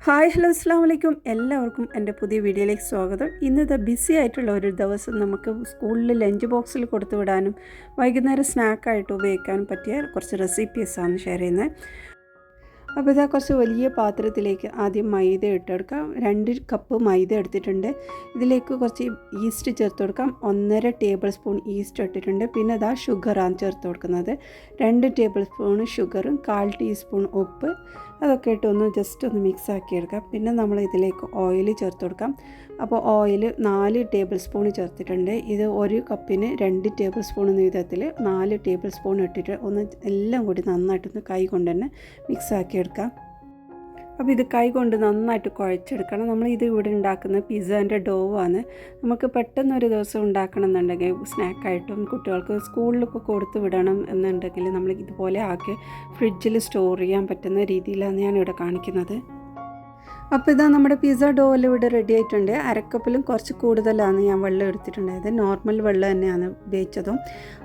Hi hello അസ്സാം വലൈക്കും എല്ലാവർക്കും എൻ്റെ പുതിയ വീഡിയോയിലേക്ക് സ്വാഗതം. ഇന്നത്തെ ബിസി ആയിട്ടുള്ള ഒരു ദിവസം നമുക്ക് സ്കൂളിൽ ലഞ്ച് ബോക്സിൽ കൊടുത്തു വിടാനും വൈകുന്നേരം സ്നാക്കായിട്ട് ഉപയോഗിക്കാനും പറ്റിയ കുറച്ച് റെസിപ്പീസാണ് ഷെയർ ചെയ്യുന്നത്. അപ്പോൾ ഇതാ കുറച്ച് വലിയ പാത്രത്തിലേക്ക് ആദ്യം മൈദ ഇട്ടെടുക്കാം. 2 കപ്പ് മൈദ എടുത്തിട്ടുണ്ട്. ഇതിലേക്ക് കുറച്ച് ഈസ്റ്റ് ചേർത്ത് കൊടുക്കാം. 1.5 ടേബിൾ സ്പൂൺ ഈസ്റ്റ് ഇട്ടിട്ടുണ്ട്. പിന്നെ ഇതാ ഷുഗറാണ് ചേർത്ത് കൊടുക്കുന്നത്. 2 ടേബിൾ സ്പൂൺ ഷുഗറും 1/4 ടീസ്പൂൺ ഉപ്പ് അതൊക്കെ ഇട്ടൊന്ന് ജസ്റ്റ് ഒന്ന് മിക്സ് ആക്കി എടുക്കാം. പിന്നെ നമ്മൾ ഇതിലേക്ക് ഓയിൽ ചേർത്ത് കൊടുക്കാം. അപ്പോൾ ഓയിൽ 4 ടേബിൾ സ്പൂൺ ചേർത്തിട്ടുണ്ട്. ഇത് 1 കപ്പിന് 2 ടേബിൾ സ്പൂൺ എന്ന വിധത്തിൽ 4 ടേബിൾ സ്പൂൺ ഇട്ടിട്ട് ഒന്ന് എല്ലാം കൂടി നന്നായിട്ടൊന്ന് കൈ കൊണ്ട് തന്നെ മിക്സ് ആക്കി എടുക്കാം. അപ്പോൾ ഇത് കൈ കൊണ്ട് നന്നായിട്ട് കുഴച്ചെടുക്കണം. നമ്മളിത് ഇവിടെ ഉണ്ടാക്കുന്ന പിസ്സേൻ്റെ ഡോ ആണ്. നമുക്ക് പെട്ടെന്നൊരു ദിവസം ഉണ്ടാക്കണം എന്നുണ്ടെങ്കിൽ സ്നാക്കായിട്ടും കുട്ടികൾക്ക് സ്കൂളിലൊക്കെ കൊടുത്ത് വിടണം എന്നുണ്ടെങ്കിൽ നമ്മൾ ഇതുപോലെ ആക്കി ഫ്രിഡ്ജിൽ സ്റ്റോർ ചെയ്യാൻ പറ്റുന്ന രീതിയിലാണ് ഞാനിവിടെ കാണിക്കുന്നത്. അപ്പോൾ ഇതാ നമ്മുടെ പിസ്സ ഡോയിൽ ഇവിടെ റെഡി ആയിട്ടുണ്ട്. അരക്കപ്പിലും കുറച്ച് കൂടുതലാണ് ഞാൻ വെള്ളം എടുത്തിട്ടുണ്ടായത്. നോർമൽ വെള്ളം തന്നെയാണ് ഉപയോഗിച്ചതും.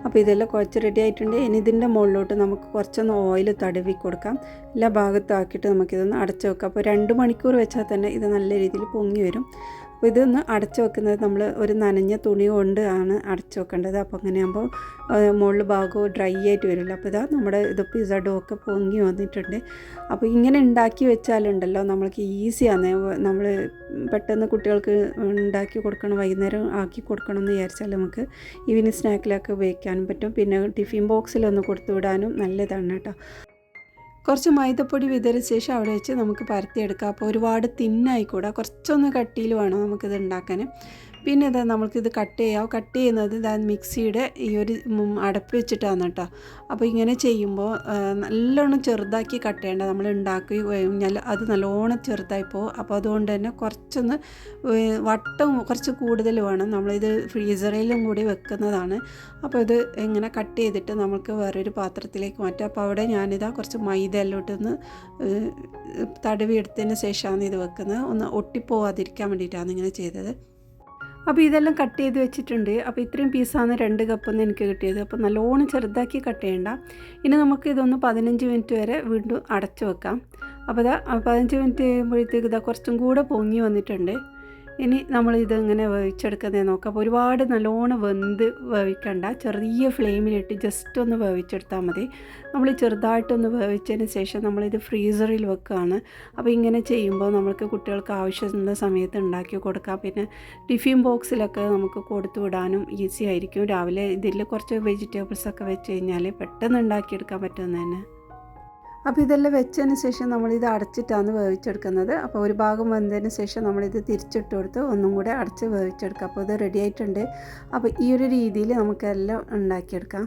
അപ്പോൾ ഇതെല്ലാം കുറച്ച് റെഡി ആയിട്ടുണ്ട്. ഇനി ഇതിൻ്റെ മുകളിലോട്ട് നമുക്ക് കുറച്ചൊന്ന് ഓയിൽ തടവി കൊടുക്കാം. എല്ലാ ഭാഗത്താക്കിയിട്ട് നമുക്കിതൊന്ന് അടച്ചു വെക്കാം. അപ്പോൾ 2 മണിക്കൂർ വെച്ചാൽ തന്നെ ഇത് നല്ല രീതിയിൽ പൊങ്ങി വരും. അപ്പോൾ ഇതൊന്ന് അടച്ചു വെക്കുന്നത് നമ്മൾ ഒരു നനഞ്ഞ തുണി കൊണ്ട് ആണ് അടച്ചു വെക്കേണ്ടത്. അപ്പോൾ അങ്ങനെയാകുമ്പോൾ മുകളിൽ ഭാഗവും ഡ്രൈ ആയിട്ട് വരില്ല. അപ്പോൾ ഇതാ നമ്മുടെ ഇത് പിസ്സ ഡോ ഒക്കെ പൊങ്ങി വന്നിട്ടുണ്ട്. അപ്പോൾ ഇങ്ങനെ ഉണ്ടാക്കി വെച്ചാലുണ്ടല്ലോ നമ്മൾക്ക് ഈസിയാണ്. നമ്മൾ പെട്ടെന്ന് കുട്ടികൾക്ക് ഉണ്ടാക്കി കൊടുക്കണം, വൈകുന്നേരം ആക്കി കൊടുക്കണം എന്ന് വിചാരിച്ചാൽ നമുക്ക് ഈവനിങ് സ്നാക്കിലൊക്കെ ഉപയോഗിക്കാനും പറ്റും. പിന്നെ ടിഫിൻ ബോക്സിലൊന്ന് കൊടുത്തു വിടാനും നല്ലതാണ് കേട്ടോ. കുറച്ച് മൈദപ്പൊടി വിതറിയ ശേഷം അവിടെ വെച്ച് നമുക്ക് പരത്തിയെടുക്കാം. അപ്പോൾ ഒരുപാട് തിന്നായിക്കൂടാ, കുറച്ചൊന്ന് കട്ടിയിൽ വേണം നമുക്കിത് ഉണ്ടാക്കാൻ. പിന്നെ ഇതാ നമുക്കിത് കട്ട് ചെയ്യുന്നത് ഇതാ മിക്സിയുടെ ഈ ഒരു അടപ്പ് വെച്ചിട്ടാണ് കേട്ടോ. അപ്പോൾ ഇങ്ങനെ ചെയ്യുമ്പോൾ നല്ലോണം ചെറുതാക്കി കട്ട് ചെയ്യേണ്ട. നമ്മൾ ഉണ്ടാക്കി കഴിഞ്ഞാൽ അത് നല്ലോണം ചെറുതായി പോകും. അപ്പോൾ അതുകൊണ്ട് തന്നെ കുറച്ചൊന്ന് വട്ടം കുറച്ച് കൂടുതൽ വേണം. നമ്മളിത് ഫ്രീസറിലും കൂടി വെക്കുന്നതാണ്. അപ്പോൾ ഇത് ഇങ്ങനെ കട്ട് ചെയ്തിട്ട് നമുക്ക് വേറൊരു പാത്രത്തിലേക്ക് മാറ്റാം. അപ്പോൾ അവിടെ ഞാനിതാ കുറച്ച് മൈദ എല്ലോട്ടൊന്ന് തടവി എടുത്തതിന് ശേഷമാണ് ഇത് വെക്കുന്നത്. ഒന്ന് ഒട്ടിപ്പോവാതിരിക്കാൻ വേണ്ടിയിട്ടാണ് ഇങ്ങനെ ചെയ്തത്. അപ്പോൾ ഇതെല്ലാം കട്ട് ചെയ്ത് വെച്ചിട്ടുണ്ട്. അപ്പോൾ ഇത്രയും പീസാണ് 2 കപ്പെന്ന് എനിക്ക് കിട്ടിയത്. അപ്പോൾ നല്ലോണം ചെറുതാക്കി കട്ട് ചെയ്യണ്ട. ഇനി നമുക്ക് ഇതൊന്ന് 15 മിനിറ്റ് വരെ വീണ്ടും അടച്ചു വെക്കാം. അപ്പോൾ ഇതാ 15 മിനിറ്റ് കഴിയുമ്പോഴത്തേക്ക് ഇതാ കുറച്ചും കൂടെ പൊങ്ങി വന്നിട്ടുണ്ട്. ഇനി നമ്മളിത് ഇങ്ങനെ വേവിച്ചെടുക്കുന്നത് നോക്കാം. അപ്പോൾ ഒരുപാട് നല്ലോണം വേവിക്കണ്ട, ചെറിയ ഫ്ലെയിമിലിട്ട് ജസ്റ്റ് ഒന്ന് വേവിച്ചെടുത്താൽ മതി. നമ്മൾ ചെറുതായിട്ടൊന്ന് വേവിച്ചതിന് ശേഷം നമ്മളിത് ഫ്രീസറിൽ വെക്കുകയാണ്. അപ്പോൾ ഇങ്ങനെ ചെയ്യുമ്പോൾ നമുക്ക് കുട്ടികൾക്ക് ആവശ്യമുള്ള സമയത്ത് ഉണ്ടാക്കി കൊടുക്കാം. പിന്നെ ടിഫിൻ ബോക്സിലൊക്കെ നമുക്ക് കൊടുത്തു വിടാനും ഈസി ആയിരിക്കും. രാവിലെ ഇതിൽ കുറച്ച് വെജിറ്റബിൾസൊക്കെ വെച്ച് കഴിഞ്ഞാൽ പെട്ടെന്ന് ഉണ്ടാക്കിയെടുക്കാൻ പറ്റുമെന്ന് തന്നെ. അപ്പോൾ ഇതെല്ലാം വെച്ചതിന് ശേഷം നമ്മളിത് അടച്ചിട്ടാണ് വേവിച്ചെടുക്കുന്നത്. അപ്പോൾ ഒരു ഭാഗം വെന്തതിന് ശേഷം നമ്മളിത് തിരിച്ചിട്ട് കൊടുത്ത് ഒന്നും കൂടെ അടച്ച് വേവിച്ചെടുക്കാം. അപ്പോൾ ഇത് റെഡി ആയിട്ടുണ്ട്. അപ്പോൾ ഈ ഒരു രീതിയിൽ നമുക്കെല്ലാം ഉണ്ടാക്കിയെടുക്കാം.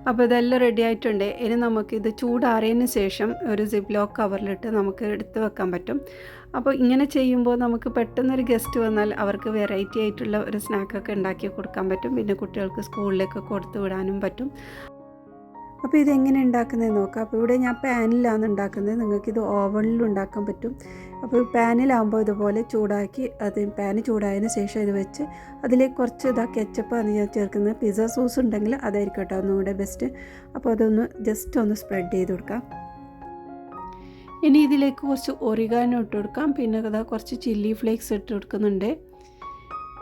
അപ്പോൾ ഇതെല്ലാം റെഡി ആയിട്ടുണ്ട്. ഇനി നമുക്കിത് ചൂടാറിയതിന് ശേഷം ഒരു സിപ്പ് ലോക്ക് കവറിലിട്ട് നമുക്ക് എടുത്ത് വെക്കാൻ പറ്റും. അപ്പോൾ ഇങ്ങനെ ചെയ്യുമ്പോൾ നമുക്ക് പെട്ടെന്നൊരു ഗസ്റ്റ് വന്നാൽ അവർക്ക് വെറൈറ്റി ആയിട്ടുള്ള ഒരു സ്നാക്കൊക്കെ ഉണ്ടാക്കി കൊടുക്കാൻ പറ്റും. പിന്നെ കുട്ടികൾക്ക് സ്കൂളിലേക്ക് കൊടുത്തു വിടാനും പറ്റും. അപ്പോൾ ഇതെങ്ങനെ ഉണ്ടാക്കുന്നതെന്ന് നോക്കാം. അപ്പോൾ ഇവിടെ ഞാൻ പാനിലാണ് ഉണ്ടാക്കുന്നത്. നിങ്ങൾക്കിത് ഓവനിലും ഉണ്ടാക്കാൻ പറ്റും. അപ്പോൾ പാനിലാകുമ്പോൾ ഇതുപോലെ ചൂടാക്കി പാന് ചൂടായതിന് ശേഷം ഇത് വെച്ച് അതിലേക്ക് കുറച്ച് കെച്ചപ്പാണ് ഞാൻ ചേർക്കുന്നത്. പിസ്സ സോസ് ഉണ്ടെങ്കിൽ അതായിരിക്കും കേട്ടോ ഒന്നുകൂടെ ബെസ്റ്റ്. അപ്പോൾ അതൊന്ന് ജസ്റ്റ് ഒന്ന് സ്പ്രെഡ് ചെയ്ത് കൊടുക്കാം. ഇനി ഇതിലേക്ക് കുറച്ച് ഒറിഗാനോ ഇട്ട് കൊടുക്കാം. പിന്നെ കുറച്ച് ചില്ലി ഫ്ലേക്സ് ഇട്ട് കൊടുക്കുന്നുണ്ട്.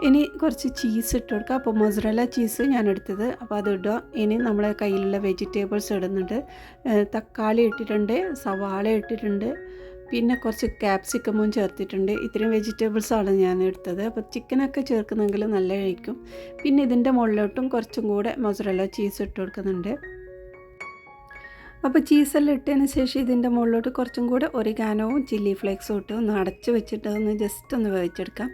ഇനി കുറച്ച് ചീസ് ഇട്ട് കൊടുക്കുക. അപ്പോൾ മൊസറല്ല ചീസ് ഞാൻ എടുത്തത്, അപ്പോൾ അത് ഇടുക. ഇനി നമ്മളെ കയ്യിലുള്ള വെജിറ്റബിൾസ് ഇടുന്നുണ്ട്. തക്കാളി ഇട്ടിട്ടുണ്ട്, സവാള ഇട്ടിട്ടുണ്ട്, പിന്നെ കുറച്ച് ക്യാപ്സിക്കമും ചേർത്തിട്ടുണ്ട്. ഇത്രയും വെജിറ്റബിൾസാണ് ഞാൻ എടുത്തത്. അപ്പോൾ ചിക്കനൊക്കെ ചേർക്കുന്നെങ്കിൽ നല്ലതായിരിക്കും. പിന്നെ ഇതിൻ്റെ മുകളിലോട്ടും കുറച്ചും കൂടെ മൊസറല്ല ചീസ് ഇട്ട് കൊടുക്കുന്നുണ്ട്. അപ്പോൾ ചീസെല്ലാം ഇട്ടതിന് ശേഷം ഇതിൻ്റെ മുകളിലോട്ട് കുറച്ചും കൂടെ ഒറിഗാനോവും ചില്ലി ഫ്ലേക്സും ഇട്ട് ഒന്ന് അടച്ച് വെച്ചിട്ട് ഒന്ന് ജസ്റ്റ് ഒന്ന് വേവിച്ചെടുക്കാം.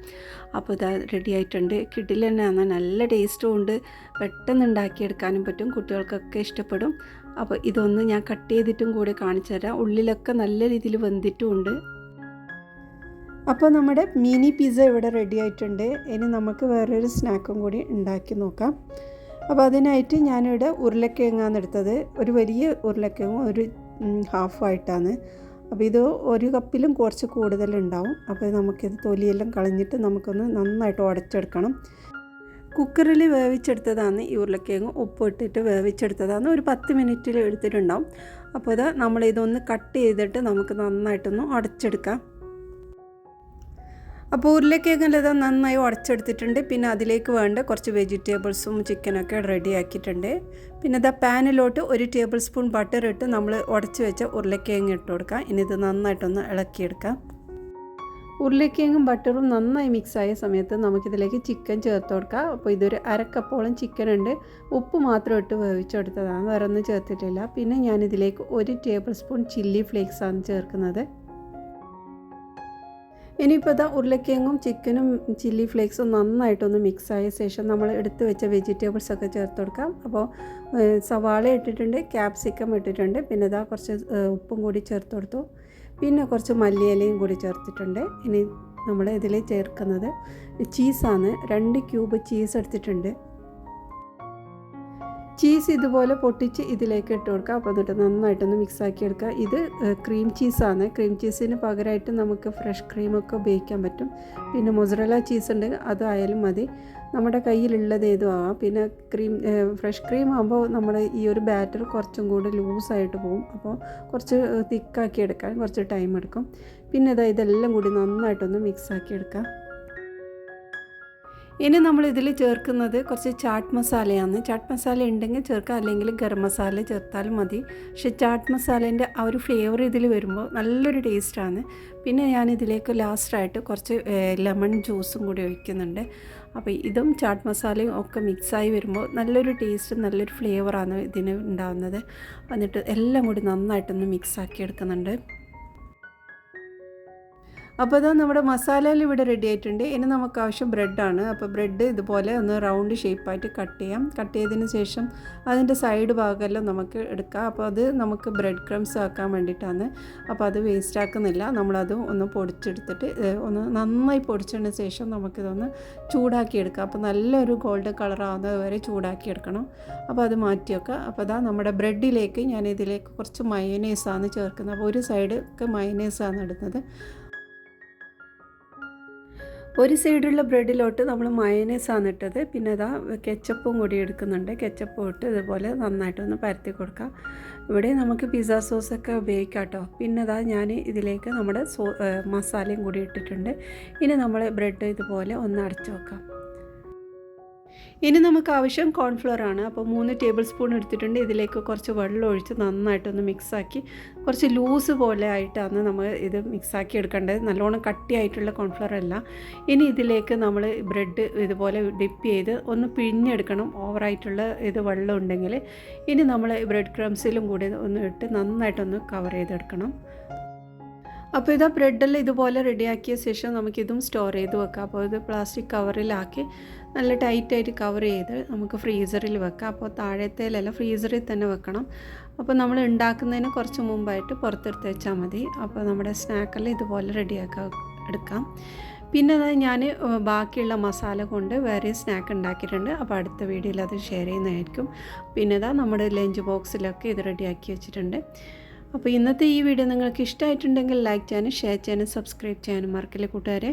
അപ്പോൾ ഇത് റെഡി ആയിട്ടുണ്ട്. കിഡിൽ തന്നെയാണ്, നല്ല ടേസ്റ്റും ഉണ്ട്, പെട്ടെന്ന് ഉണ്ടാക്കിയെടുക്കാനും പറ്റും, കുട്ടികൾക്കൊക്കെ ഇഷ്ടപ്പെടും. അപ്പോൾ ഇതൊന്ന് ഞാൻ കട്ട് ചെയ്തിട്ടും കൂടെ കാണിച്ചു തരാം. ഉള്ളിലൊക്കെ നല്ല രീതിയിൽ വെന്തിട്ടുമുണ്ട്. അപ്പോൾ നമ്മുടെ മിനി പിസ്സ ഇവിടെ റെഡി ആയിട്ടുണ്ട്. ഇനി നമുക്ക് വേറൊരു സ്നാക്കും കൂടി ഉണ്ടാക്കി നോക്കാം. അപ്പോൾ അതിനായിട്ട് ഞാനിവിടെ ഉരുളക്കിഴങ്ങാണ് എടുത്തത്. ഒരു വലിയ ഉരുളക്കിഴങ്ങും ഒരു ഹാഫായിട്ടാണ്. അപ്പോൾ ഇത് 1 കപ്പിലും കുറച്ച് കൂടുതലുണ്ടാവും. അപ്പോൾ നമുക്കിത് തൊലിയെല്ലാം കളഞ്ഞിട്ട് നമുക്കൊന്ന് നന്നായിട്ട് ഉടച്ചെടുക്കണം. കുക്കറിൽ വേവിച്ചെടുത്തതാണ് ഈ ഉരുളക്കിഴങ്ങ് ഉപ്പിട്ടിട്ട് വേവിച്ചെടുത്തതാണ്. ഒരു 10 മിനിറ്റിൽ എടുത്തിട്ടുണ്ടാവും. അപ്പോൾ ഇത് നമ്മളിതൊന്ന് കട്ട് ചെയ്തിട്ട് നമുക്ക് നന്നായിട്ടൊന്ന് ഉടച്ചെടുക്കാം. അപ്പോൾ ഉരുളക്കിഴങ്ങെല്ലാം ഇത് നന്നായി ഉടച്ചെടുത്തിട്ടുണ്ട്. പിന്നെ അതിലേക്ക് വേണ്ട കുറച്ച് വെജിറ്റബിൾസും ചിക്കനൊക്കെ റെഡി ആക്കിയിട്ടുണ്ട്. പിന്നെ ഇതാ പാനിലോട്ട് 1 ടേബിൾ സ്പൂൺ ബട്ടർ ഇട്ട് നമ്മൾ ഉടച്ച് വെച്ച ഉരുളക്കിഴങ്ങ് ഇട്ട് കൊടുക്കാം. ഇനി ഇത് നന്നായിട്ടൊന്ന് ഇളക്കിയെടുക്കാം. ഉരുളക്കിഴങ്ങും ബട്ടറും നന്നായി മിക്സായ സമയത്ത് നമുക്കിതിലേക്ക് ചിക്കൻ ചേർത്ത് കൊടുക്കാം. അപ്പോൾ ഇതൊരു 1/2 കപ്പോളം ചിക്കൻ ഉണ്ട്. ഉപ്പ് മാത്രം ഇട്ട് വേവിച്ചെടുത്തതാണ്, വേറെ ഒന്നും ചേർത്തിട്ടില്ല. പിന്നെ ഞാനിതിലേക്ക് 1 ടേബിൾ സ്പൂൺ ചില്ലി ഫ്ലേക്സാണ് ചേർക്കുന്നത്. ഇനിയിപ്പോൾ ഇതാ ഉരുളക്കിഴങ്ങും ചിക്കനും ചില്ലി ഫ്ലേക്സും നന്നായിട്ടൊന്ന് മിക്സായ ശേഷം നമ്മൾ എടുത്ത് വെച്ച വെജിറ്റബിൾസൊക്കെ ചേർത്ത് കൊടുക്കാം. അപ്പോൾ സവാള ഇട്ടിട്ടുണ്ട്, ക്യാപ്സിക്കം ഇട്ടിട്ടുണ്ട്, പിന്നെ ഇതാ കുറച്ച് ഉപ്പും കൂടി ചേർത്ത് കൊടുത്തു. പിന്നെ കുറച്ച് മല്ലിയിലയും കൂടി ചേർത്തിട്ടുണ്ട്. ഇനി നമ്മൾ ഇതിൽ ചേർക്കുന്നത് ചീസാണ്. 2 ക്യൂബ് ചീസ് എടുത്തിട്ടുണ്ട്. ചീസ് ഇതുപോലെ പൊട്ടിച്ച് ഇതിലേക്ക് ഇട്ട് കൊടുക്കുക. അപ്പോൾ എന്നിട്ട് നന്നായിട്ടൊന്ന് മിക്സാക്കി എടുക്കുക. ഇത് ക്രീം ചീസാണ്. ക്രീം ചീസിന് പകരമായിട്ട് നമുക്ക് ഫ്രഷ് ക്രീമൊക്കെ ഉപയോഗിക്കാൻ പറ്റും. പിന്നെ മൊസറല്ല ചീസ് ഉണ്ടെങ്കിൽ അതായാലും മതി, നമ്മുടെ കയ്യിലുള്ളത് ഏതും ആവാം. പിന്നെ ഫ്രഷ് ക്രീം ആകുമ്പോൾ നമ്മുടെ ഈ ഒരു ബാറ്റർ കുറച്ചും കൂടി ലൂസായിട്ട് പോകും. അപ്പോൾ കുറച്ച് തിക്കാക്കി എടുക്കാൻ കുറച്ച് ടൈം എടുക്കും. പിന്നെ ഇതെല്ലാം കൂടി നന്നായിട്ടൊന്ന് മിക്സാക്കി എടുക്കാം. ഇനി നമ്മൾ ഇതിൽ ചേർക്കുന്നത് കുറച്ച് ചാട്ട് മസാലയാണ്. ചാട്ട് മസാല ഉണ്ടെങ്കിൽ ചേർക്കുക, അല്ലെങ്കിൽ ഗരം മസാല ചേർത്താലും മതി. പക്ഷേ ചാട്ട് മസാലേൻ്റെ ആ ഒരു ഫ്ലേവർ ഇതിൽ വരുമ്പോൾ നല്ലൊരു ടേസ്റ്റാണ്. പിന്നെ ഞാനിതിലേക്ക് ലാസ്റ്റായിട്ട് കുറച്ച് ലെമൺ ജ്യൂസും കൂടി ഒഴിക്കുന്നുണ്ട്. അപ്പോൾ ഇതും ചാട്ട് മസാലയും ഒക്കെ മിക്സായി വരുമ്പോൾ നല്ലൊരു ടേസ്റ്റ്, നല്ലൊരു ഫ്ലേവറാണ് ഇതിന് ഉണ്ടാകുന്നത്. എന്നിട്ട് എല്ലാം കൂടി നന്നായിട്ടൊന്ന് മിക്സാക്കി എടുക്കുന്നുണ്ട്. അപ്പോൾ ഇതാ നമ്മുടെ മസാലയിൽ ഇവിടെ റെഡി ആയിട്ടുണ്ട്. ഇനി നമുക്ക് ആവശ്യം ബ്രെഡാണ്. അപ്പോൾ ബ്രെഡ് ഇതുപോലെ ഒന്ന് റൗണ്ട് ഷേപ്പായിട്ട് കട്ട് ചെയ്യാം. കട്ട് ചെയ്തതിന് ശേഷം അതിൻ്റെ സൈഡ് ഭാഗമെല്ലാം നമുക്ക് എടുക്കാം. അപ്പോൾ അത് നമുക്ക് ബ്രെഡ് ക്രംസ് ആക്കാൻ വേണ്ടിയിട്ടാണ്. അപ്പോൾ അത് വേസ്റ്റ് ആക്കുന്നില്ല. നമ്മളത് ഒന്ന് പൊടിച്ചെടുത്തിട്ട് ഒന്ന് നന്നായി പൊടിച്ചതിന് ശേഷം നമുക്കിതൊന്ന് ചൂടാക്കി എടുക്കാം. അപ്പോൾ നല്ലൊരു ഗോൾഡൻ കളറാവുന്നത് വരെ ചൂടാക്കി എടുക്കണം. അപ്പോൾ അത് മാറ്റി വെക്കാം. അപ്പോൾ അതാ നമ്മുടെ ബ്രെഡിലേക്ക് ഞാൻ ഇതിലേക്ക് കുറച്ച് മയോനൈസാണ് ചേർക്കുന്നത്. അപ്പോൾ ഒരു സൈഡ് ഒക്കെ മയോനൈസാണ് ഇടുന്നത്. ഒരു സൈഡുള്ള ബ്രെഡിലോട്ട് നമ്മൾ മയോനൈസാണ് ഇട്ടത്. പിന്നെ ഇതാ കെച്ചപ്പും കൂടി എടുക്കുന്നുണ്ട്. കെച്ചപ്പും ഇട്ട് ഇതുപോലെ നന്നായിട്ടൊന്ന് പരത്തി കൊടുക്കാം. ഇവിടെ നമുക്ക് പിസ്സ സോസൊക്കെ ഉപയോഗിക്കാം കേട്ടോ. പിന്നെ ഇതാ ഞാൻ ഇതിലേക്ക് നമ്മുടെ മസാലയും കൂടി ഇട്ടിട്ടുണ്ട്. ഇനി നമ്മൾ ബ്രെഡ് ഇതുപോലെ ഒന്ന് അടച്ചു വെക്കാം. ഇനി നമുക്ക് ആവശ്യം കോൺഫ്ലവർ ആണ്. അപ്പോൾ 3 ടേബിൾ സ്പൂൺ എടുത്തിട്ടുണ്ട്. ഇതിലേക്ക് കുറച്ച് വെള്ളം ഒഴിച്ച് നന്നായിട്ടൊന്ന് മിക്സാക്കി, കുറച്ച് ലൂസ് പോലെ ആയിട്ടാണ് നമ്മൾ ഇത് മിക്സാക്കി എടുക്കേണ്ടത്. നല്ലോണം കട്ടിയായിട്ടുള്ള കോൺഫ്ലവർ അല്ല. ഇനി ഇതിലേക്ക് നമ്മൾ ബ്രെഡ് ഇതുപോലെ ഡിപ്പ് ചെയ്ത് ഒന്ന് പിഴിഞ്ഞെടുക്കണം, ഓവറായിട്ടുള്ള ഇത് വെള്ളം ഉണ്ടെങ്കിൽ. ഇനി നമ്മൾ ബ്രെഡ് ക്രംസിലും കൂടി ഒന്ന് ഇട്ട് നന്നായിട്ടൊന്ന് കവർ ചെയ്തെടുക്കണം. അപ്പോൾ ഇതാ ബ്രെഡെല്ലാം ഇതുപോലെ റെഡിയാക്കിയ ശേഷം നമുക്കിതും സ്റ്റോർ ചെയ്ത് വെക്കാം. അപ്പോൾ ഇത് പ്ലാസ്റ്റിക് കവറിലാക്കി നല്ല ടൈറ്റായിട്ട് കവർ ചെയ്ത് നമുക്ക് ഫ്രീസറിൽ വെക്കാം. അപ്പോൾ താഴത്തേലല്ല, ഫ്രീസറിൽ തന്നെ വെക്കണം. അപ്പോൾ നമ്മൾ ഉണ്ടാക്കുന്നതിന് കുറച്ച് മുമ്പായിട്ട് പുറത്തെടുത്ത് വെച്ചാൽ മതി. അപ്പോൾ നമ്മുടെ സ്നാക്കെല്ലാം ഇതുപോലെ എടുക്കാം. പിന്നെ ഞാൻ ബാക്കിയുള്ള മസാല കൊണ്ട് വേറെ സ്നാക്ക് ഉണ്ടാക്കിയിട്ടുണ്ട്. അപ്പോൾ അടുത്ത വീഡിയോയിൽ അത് ഷെയർ ചെയ്യുന്നതായിരിക്കും. പിന്നെ നമ്മുടെ ലഞ്ച് ബോക്സിലൊക്കെ ഇത് റെഡിയാക്കി വെച്ചിട്ടുണ്ട്. അപ്പോൾ ഇന്നത്തെ ഈ വീഡിയോ നിങ്ങൾക്ക് ഇഷ്ടമായിട്ടുണ്ടെങ്കിൽ ലൈക്ക് ചെയ്യാനും ഷെയർ ചെയ്യാനും സബ്സ്ക്രൈബ് ചെയ്യാനും മറക്കല്ലേ കൂട്ടുകാരെ.